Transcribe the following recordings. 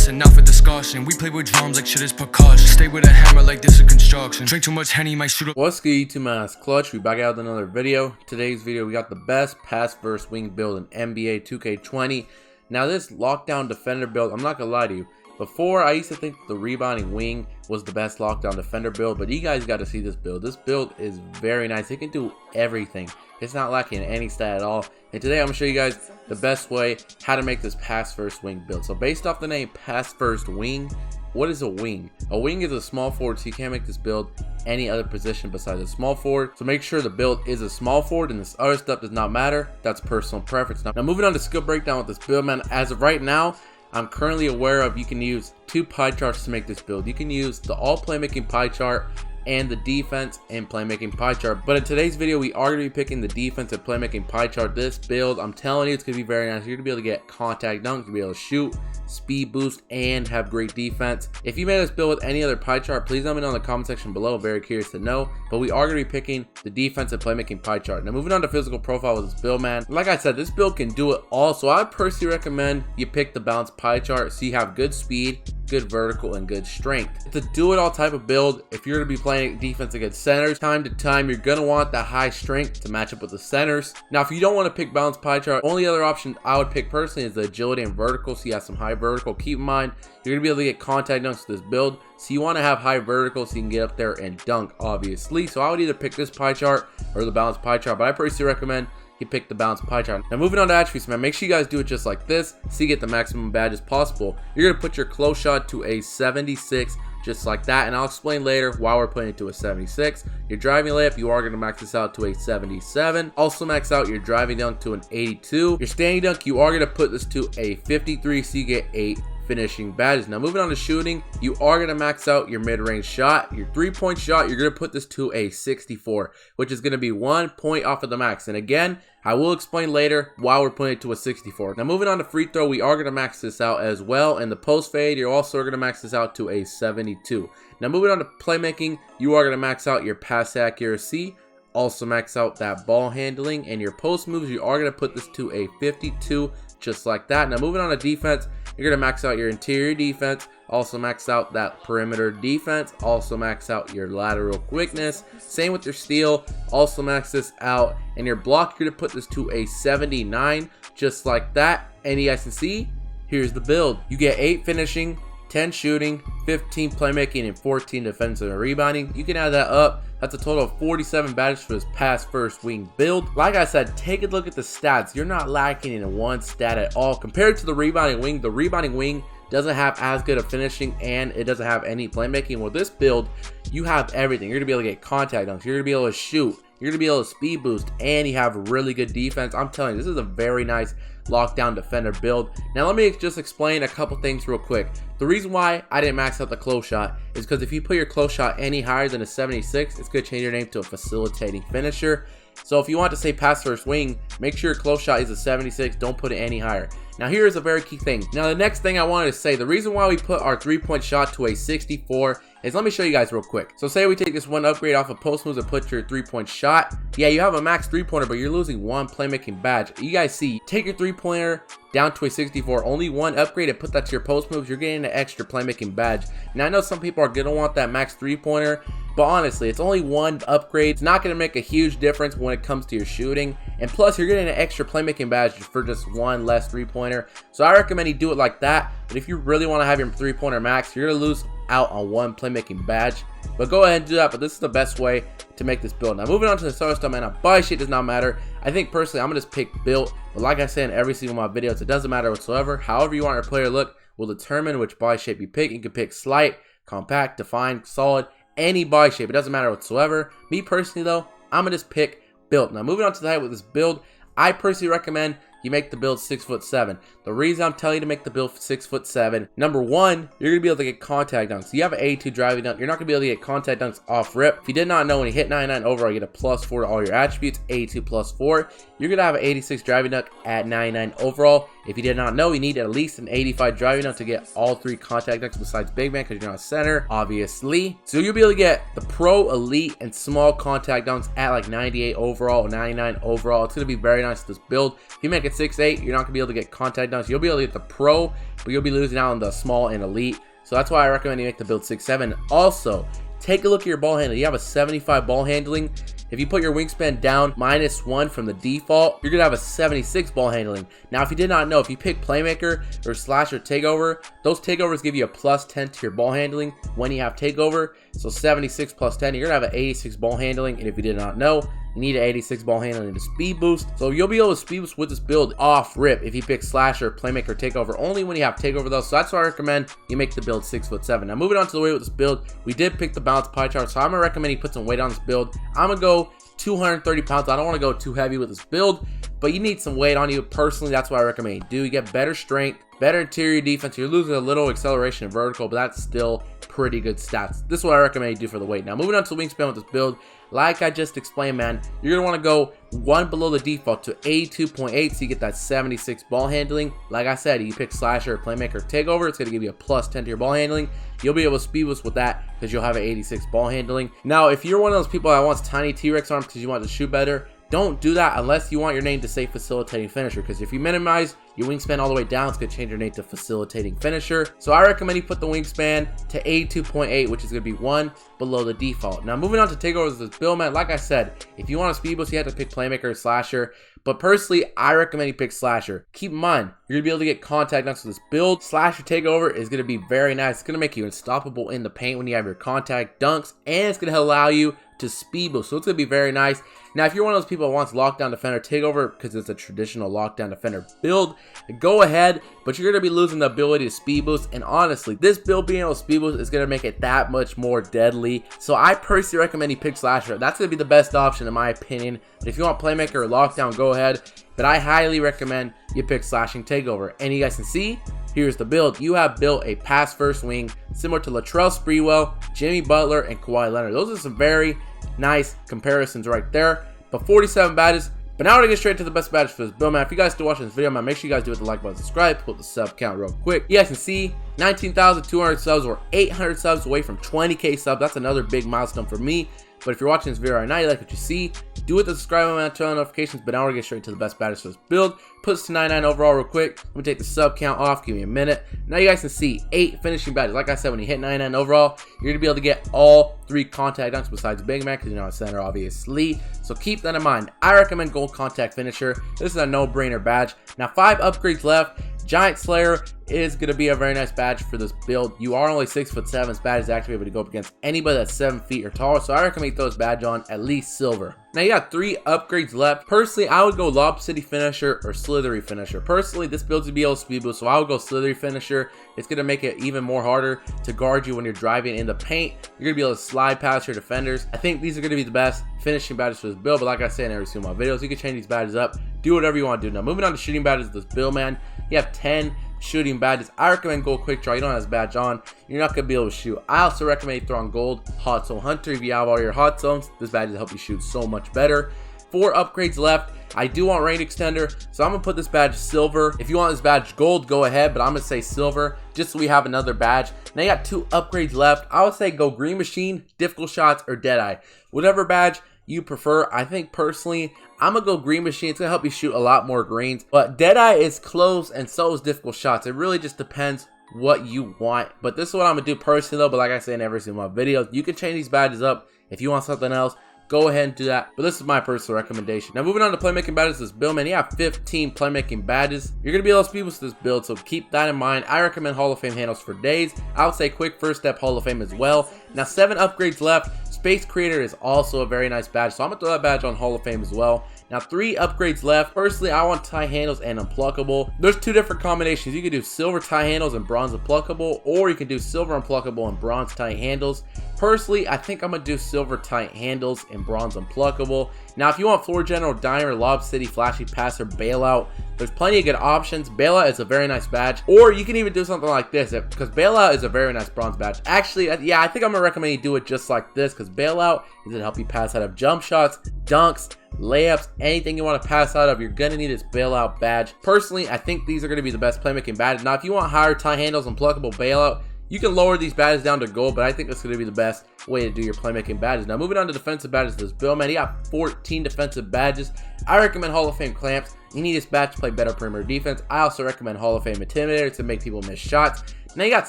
lesson, not for discussion. We play with drums like shit is percussion. Stay with a hammer like this is construction. Drink too much Henny, might shoot up. What's good, YouTube? Mascot. We back out with another video. Today's video, we got the best pass versus wing build in NBA 2K20. Now this lockdown defender build, I'm not gonna lie to you, before I used to think the rebounding wing was the best lockdown defender build, but you guys got to see this build. This build is very nice. It can do everything. It's not lacking in any stat at all. And today I'm gonna show you guys the best way how to make this pass first wing build. So based off the name pass first wing, what is a wing? A wing is a small forward, so you can't make this build any other position besides a small forward. So make sure the build is a small forward and this other stuff does not matter. That's personal preference. Now moving on to skill breakdown with this build, man. As of right now, I'm currently aware of you can use two pie charts to make this build. You can use the all playmaking pie chart and the defense and playmaking pie chart. But in today's video, we are going to be picking the defense and playmaking pie chart. This build, I'm telling you, it's going to be very nice. You're going to be able to get contact dunks, you're going to be able to shoot, speed boost, and have great defense. If you made this build with any other pie chart, please let me know in the comment section below. Very curious to know. But we are going to be picking the defense and playmaking pie chart. Now moving on to physical profile with this build, man. Like I said, this build can do it all. So I personally recommend you pick the balanced pie chart so you have good speed, good vertical, and good strength. It's a do-it-all type of build. If you're going to be playing defense against centers, time to time, you're going to want that high strength to match up with the centers. Now, if you don't want to pick balanced pie chart, only other option I would pick personally is the agility and vertical, so you have some high vertical. Keep in mind, you're going to be able to get contact dunks with this build, so you want to have high vertical so you can get up there and dunk, obviously. So I would either pick this pie chart or the balanced pie chart, but I personally recommend you pick the balanced pie chart. Now moving on to attributes, man, make sure you guys do it just like this so you get the maximum badges possible. You're gonna put your close shot to a 76 just like that, and I'll explain later why we're putting it to a 76. Your driving layup, you are gonna max this out to a 77. Also max out your driving dunk to an 82. Your standing dunk, you are gonna put this to a 53 so you get 8 finishing badges. Now moving on to shooting, you are going to max out your mid-range shot. Your three-point shot, you're going to put this to a 64, which is going to be 1 point off of the max. And again, I will explain later why we're putting it to a 64. Now moving on to free throw, we are going to max this out as well. And the post fade, you're also going to max this out to a 72. Now moving on to playmaking, you are going to max out your pass accuracy, also max out that ball handling, and your post moves, you are going to put this to a 52 just like that. Now moving on to defense, you're going to max out your interior defense, also max out that perimeter defense, also max out your lateral quickness. Same with your steal, also max this out. And your block, you're going to put this to a 79 just like that. And you guys can see, here's the build. You get 8 finishing, 10 shooting, 15 playmaking, and 14 defensive and rebounding. You can add that up. That's a total of 47 badges for this pass first wing build. Like I said, take a look at the stats. You're not lacking in one stat at all. Compared to the rebounding wing doesn't have as good a finishing and it doesn't have any playmaking. With this build, you have everything. You're going to be able to get contact dunks. You're going to be able to shoot. You're going to be able to speed boost, and you have really good defense. I'm telling you, this is a very nice lockdown defender build. Now let me just explain a couple things real quick. The reason why I didn't max out the close shot is because if you put your close shot any higher than a 76, it's going to change your name to a facilitating finisher. So if you want to say pass first wing, make sure your close shot is a 76. Don't put it any higher. Now here is a very key thing. Now the next thing I wanted to say, the reason why we put our 3-point shot to a 64 is, let me show you guys real quick. So say we take this one upgrade off of post moves and put your 3-point shot. Yeah, you have a max 3-pointer, but you're losing 1 playmaking badge. You guys see, take your 3-pointer down to a 64, only 1 upgrade, and put that to your post moves, you're getting an extra playmaking badge. Now I know some people are gonna want that max 3-pointer, but honestly, it's only 1 upgrade. It's not gonna make a huge difference when it comes to your shooting. And plus, you're getting an extra playmaking badge for just 1 less 3-pointer. So I recommend you do it like that. But if you really want to have your 3-pointer max, you're gonna lose out on 1 playmaking badge. But go ahead and do that. But this is the best way to make this build. Now moving on to the other stuff, man. Now buy shit does not matter. I think personally, I'm gonna just pick build. But like I said in every single one of my videos, it doesn't matter whatsoever. However you want your player to look will determine which buy shape you pick. You can pick slight, compact, defined, solid, any buy shape. It doesn't matter whatsoever. Me personally though, I'm gonna just pick build. Now moving on to the height with this build, I personally recommend you make the build 6'7". The reason I'm telling you to make the build 6'7", number one, you're gonna be able to get contact dunks. So you have an 82 driving dunk, you're not gonna be able to get contact dunks off rip. If you did not know, when you hit 99 overall, you get a +4 to all your attributes, 82 +4. You're gonna have an 86 driving dunk at 99 overall. If you did not know, you need at least an 85 driving dunk to get all 3 contact dunks besides big man, because you're not a center, obviously. So you'll be able to get the pro, elite, and small contact dunks at like 98 overall or 99 overall. It's gonna be very nice with this build. If you make a at 6'8", you're not gonna be able to get contact dunks. You'll be able to get the pro, but you'll be losing out on the small and elite. So that's why I recommend you make the build 6'7". Also, take a look at your ball handling. You have a 75 ball handling. If you put your wingspan down -1 from the default, you're gonna have a 76 ball handling. Now, if you did not know, if you pick playmaker or slash or takeover, those takeovers give you a +10 to your ball handling when you have takeover. So 76 plus 10, you're gonna have an 86 ball handling. And if you did not know, you need an 86 ball handling to speed boost. So you'll be able to speed boost with this build off rip if you pick slasher, playmaker, takeover, only when you have takeover though. So that's why I recommend you make the build 6'7". Now moving on to the weight with this build, we did pick the balanced pie chart. So I'm gonna recommend you put some weight on this build. I'm gonna go 230 pounds. I don't want to go too heavy with this build, but you need some weight on you. Personally, that's what I recommend you do. You get better strength, better interior defense. You're losing a little acceleration and vertical, but that's still pretty good stats. This is what I recommend you do for the weight. Now moving on to the wingspan with this build, like I just explained, man, you're gonna want to go one below the default to 82.8, so you get that 76 ball handling. Like I said, you pick slasher, playmaker, takeover, it's gonna give you a +10 to your ball handling. You'll be able to speed boost with that because you'll have an 86 ball handling. Now, if you're one of those people that wants tiny T-Rex arms because you want to shoot better, don't do that unless you want your name to say facilitating finisher, because if you minimize your wingspan all the way down, it's going to change your name to facilitating finisher. So I recommend you put the wingspan to 82.8, which is going to be one below the default. Now moving on to takeovers with this build, man, like I said, if you want a speed boost, you have to pick playmaker or slasher. But personally, I recommend you pick slasher. Keep in mind, you're going to be able to get contact dunks with this build. Slasher takeover is going to be very nice. It's going to make you unstoppable in the paint when you have your contact dunks, and it's going to allow you to speed boost. So it's going to be very nice. Now, if you're one of those people that wants lockdown defender takeover because it's a traditional lockdown defender build, go ahead, but you're going to be losing the ability to speed boost. And honestly, this build being able to speed boost is going to make it that much more deadly. So I personally recommend you pick slasher. That's going to be the best option in my opinion. But if you want playmaker or lockdown, go ahead. But I highly recommend you pick slashing takeover. And you guys can see, here's the build. You have built a pass first wing similar to Latrell Sprewell, Jimmy Butler, and Kawhi Leonard. Those are some very nice comparisons right there. But 47 badges. But now we're gonna get straight to the best badges for this build, man. If you guys still watching this video, man, make sure you guys do hit the like button, subscribe, put the sub count real quick. You guys can see 19,200 subs. We're 800 subs away from 20K subs. That's another big milestone for me. But if you're watching this video right now, you like what you see, do hit the subscribe button, turn on notifications. But now we're gonna get straight to the best badges for this build. Put us to 99 overall real quick. Let me take the sub count off, give me a minute. Now you guys can see 8 finishing badges. Like I said, when you hit 99 overall, you're gonna be able to get all 3 contact dunks besides Big Man, because you're not a center, obviously. So keep that in mind. I recommend gold contact finisher. This is a no-brainer badge. Now 5 upgrades left. Giant Slayer is going to be a very nice badge for this build. You are only 6'7". This badge is actually able to go up against anybody that's 7 feet or taller. So I recommend you throw this badge on at least silver. Now you got 3 upgrades left. Personally, I would go Lob City Finisher or Slithery Finisher. Personally, this build's to be able to speed boost, so I would go Slithery Finisher. It's going to make it even more harder to guard you when you're driving in the paint. You're going to be able to slide past your defenders. I think these are going to be the best finishing badges for this build, but like I say in every single my videos, you can change these badges up. Do whatever you want to do. Now moving on to shooting badges of this build, man. You have 10 shooting badges. I recommend gold quick draw. You don't have this badge on, you're not gonna be able to shoot. I also recommend you throw on gold hot zone hunter. If you have all your hot zones, this badge will help you shoot so much better. 4 upgrades left. I do want range extender, so I'm gonna put this badge silver. If you want this badge gold, go ahead, but I'm gonna say silver just so we have another badge. Now you got 2 upgrades left. I would say go green machine, difficult shots, or deadeye, whatever badge you prefer. I think personally, I'm gonna go green machine. It's gonna help you shoot a lot more greens, but deadeye is close and so is difficult shots. It really just depends what you want, but this is what I'm gonna do personally though. But like I say in every single one of my videos, you can change these badges up if you want something else. Go ahead and do that, but this is my personal recommendation. Now moving on to playmaking badges, this build, man, you have 15 playmaking badges. You're gonna be able to speed boost this build, so keep that in mind. I recommend Hall of Fame handles for days. I would say quick first step Hall of Fame as well. Now 7 upgrades left. Space Creator is also a very nice badge, so I'm gonna throw that badge on Hall of Fame as well. Now 3 upgrades left. Personally, I want tie handles and unpluckable. There's 2 different combinations. You can do silver tie handles and bronze unpluckable, or you can do silver unpluckable and bronze tie handles. Personally, I think I'm gonna do silver tie handles and bronze unpluckable. Now if you want floor general, diner, lob city, flashy passer, bailout, there's plenty of good options. Bailout is a very nice badge, or you can even do something like this, because bailout is a very nice bronze badge. Actually, yeah, I think I'm gonna recommend you do it just like this, because bailout is gonna help you pass out of jump shots, dunks, layups, anything you want to pass out of. You're gonna need this bailout badge. Personally, I think these are gonna be the best playmaking badges. Now if you want higher tie handles and pluckable bailout, You can lower these badges down to gold, but I think that's going to be the best way to do your playmaking badges. Now, moving on to defensive badges, this build, man, he got 14 defensive badges. I recommend Hall of Fame clamps. You need this badge to play better perimeter defense. I also recommend Hall of Fame intimidator to make people miss shots. Now you got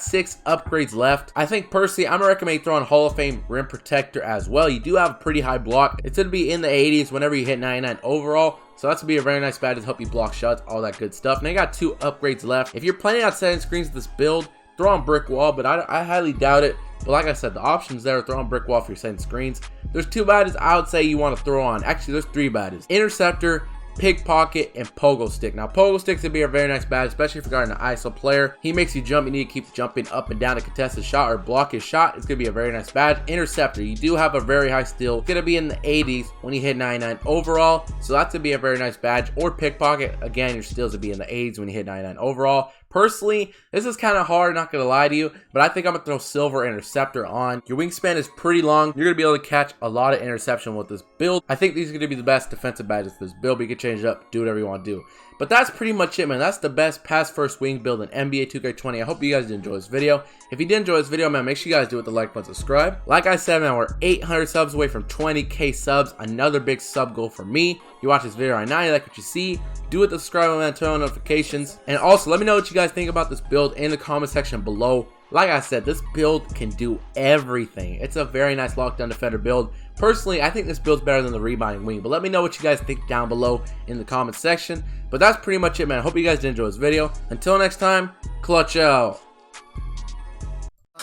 6 upgrades left. I think personally, I'm gonna recommend you throw on Hall of Fame rim protector as well. You do have a pretty high block. It's gonna be in the 80s whenever you hit 99 overall. So that's gonna be a very nice badge to help you block shots, all that good stuff. Now you got 2 upgrades left. If you're planning on setting screens with this build, throw on brick wall, but I highly doubt it. But like I said, the options there are throw on brick wall if you're setting screens. There's 2 badges I would say you want to throw on. Actually, there's 3 badges: interceptor, pickpocket, and pogo stick. Now pogo stick's gonna be a very nice badge, especially if you're guarding an ISO player. He makes you jump. You need to keep jumping up and down to contest his shot or block his shot. It's gonna be a very nice badge. Interceptor, you do have a very high steal. It's gonna be in the 80s when you hit 99 overall, so that's gonna be a very nice badge. Or pickpocket, again, your steals would be in the 80s when you hit 99 overall. Personally, this is kind of hard, not gonna lie to you, but I think I'm gonna throw silver interceptor on. Your wingspan is pretty long. You're gonna be able to catch a lot of interception with this build. I think these are gonna be the best defensive badges for this build, but you can change it up, do whatever you want to do. But that's pretty much it, man. That's the best pass first wing build in NBA 2K20. I hope you guys did enjoy this video. If you did enjoy this video, man, make sure you guys do it the like button, subscribe. Like I said, man, we're 800 subs away from 20K subs. Another big sub goal for me. You watch this video right now, you like what you see, do hit the subscribe button and turn on notifications. And also, let me know what you guys think about this build in the comment section below. Like I said, this build can do everything. It's a very nice lockdown defender build. Personally, I think this build's better than the rebounding wing, but let me know what you guys think down below in the comment section. But that's pretty much it, man. I hope you guys did enjoy this video. Until next time, clutch out.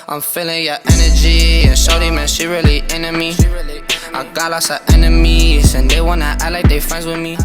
I'm feeling your energy, and shorty, man, she really into me. I got lots of enemies, and they wanna act like they friends with me.